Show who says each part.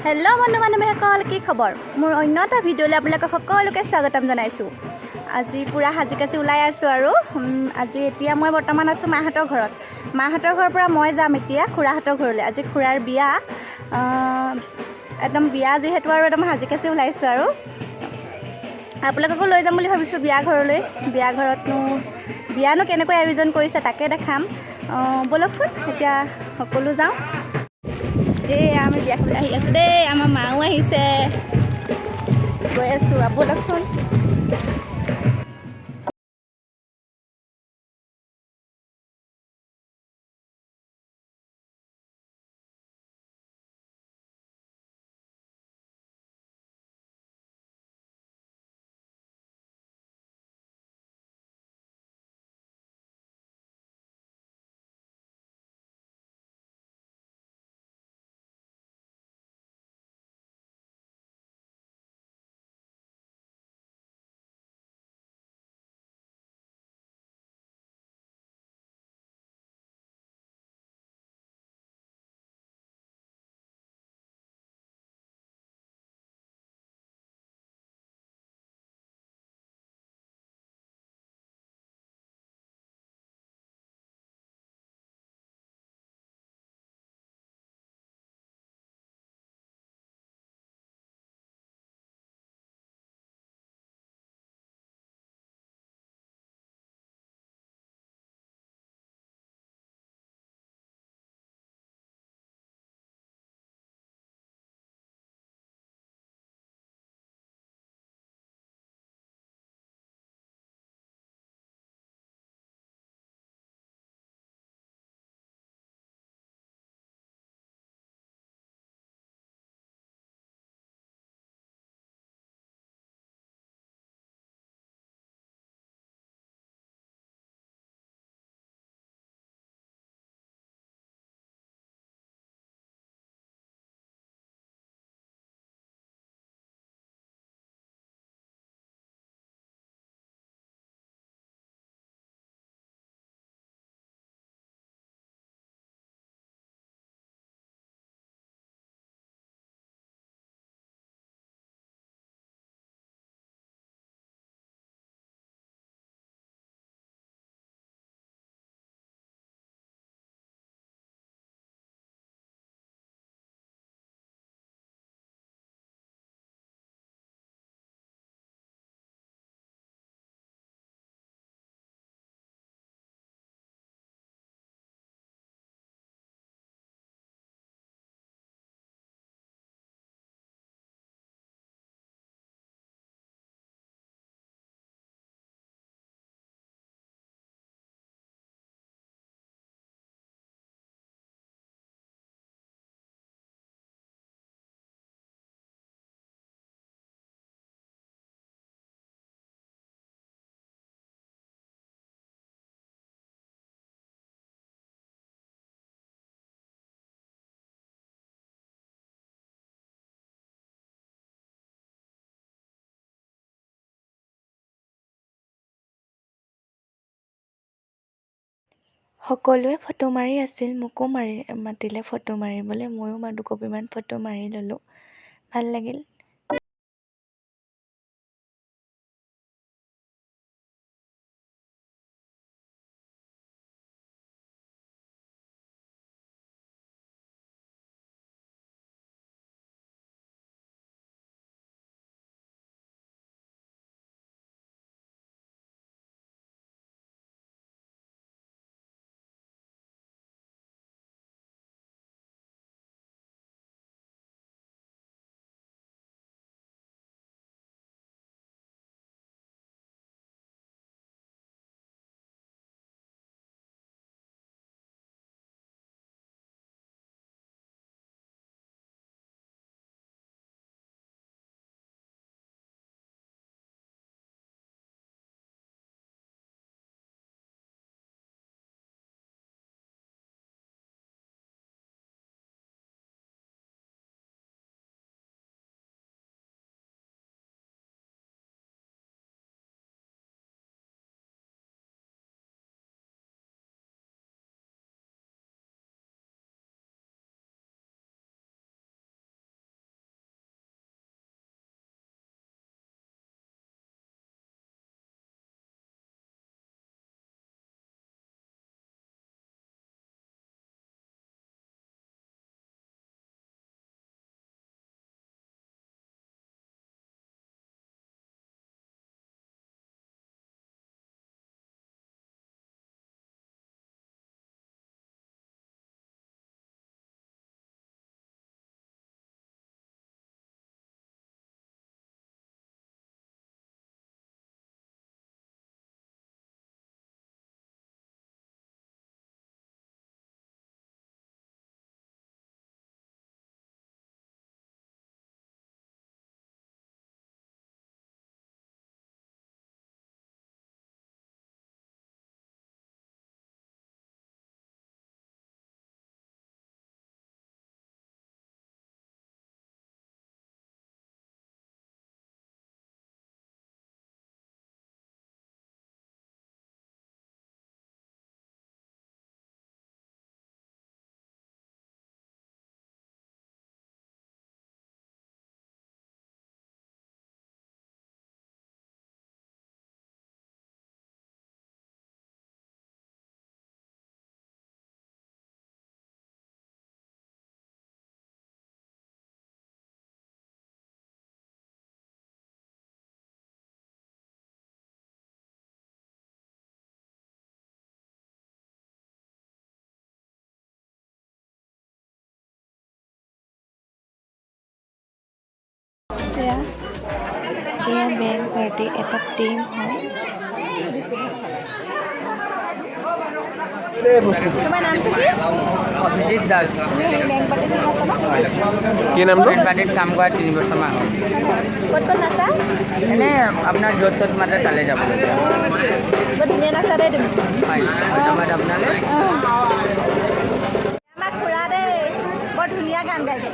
Speaker 1: Hello' বন্ধু বান্ধৱীসকল, কি খবৰ? মোৰ অন্য এটা ভিডিঅ'লৈ আপোনালোকক সকলোকে স্বাগতম জনাইছোঁ। আজি পূৰা সাজি কাচি ওলাই আছোঁ আৰু এতিয়া মই বৰ্তমান আছোঁ মাহঁতৰ ঘৰত। মাহঁতৰ ঘৰৰ পৰা মই যাম এতিয়া খুৰাহঁতৰ ঘৰলৈ। আজি খুৰাৰ বিয়া, একদম বিয়া যিহেতু আৰু একদম সাজি কাচি ওলাইছোঁ আৰু আপোনালোককো লৈ যাম বুলি ভাবিছোঁ বিয়া ঘৰলৈ। বিয়ানো কেনেকৈ আয়োজন কৰিছে তাকে দেখাম। ব'লকচোন এতিয়া সকলো যাওঁ। আমি বিয়া খাবলৈ আহি আছোঁ দেই, আমাৰ মাও আহিছে। গৈ আছোঁ, ব'লকচোন। সকলোৱে ফটো মাৰি আছিল, মোকো মাতিলে ফটো মাৰিবলৈ। ময়ো দুকপিমান ফটো মাৰি ল'লোঁ, ভাল লাগিল।
Speaker 2: এয়া বেংক পাৰ্টি এটা টিম হয়।
Speaker 1: তোমাৰ নামটো কি?
Speaker 3: অভিজিৎ দাস।
Speaker 1: তুমি হেৰি বেংক পাৰ্টিত নাচা ন?
Speaker 3: কি নামটো? বেংক পাৰ্টিত কাম কৰা 3 বছৰমান হ'ল।
Speaker 1: ক'ত ক'ত নাচা?
Speaker 3: এনেই আপোনাৰ য'ত ত'ত মাতে তালৈ যাব লাগে।
Speaker 1: বৰ ধুনীয়া নাচা দেই তুমি।
Speaker 3: হয় ধন্যবাদ আপোনালৈ।
Speaker 1: আমাক খুৰা দেই বৰ ধুনীয়া গান গাইছে।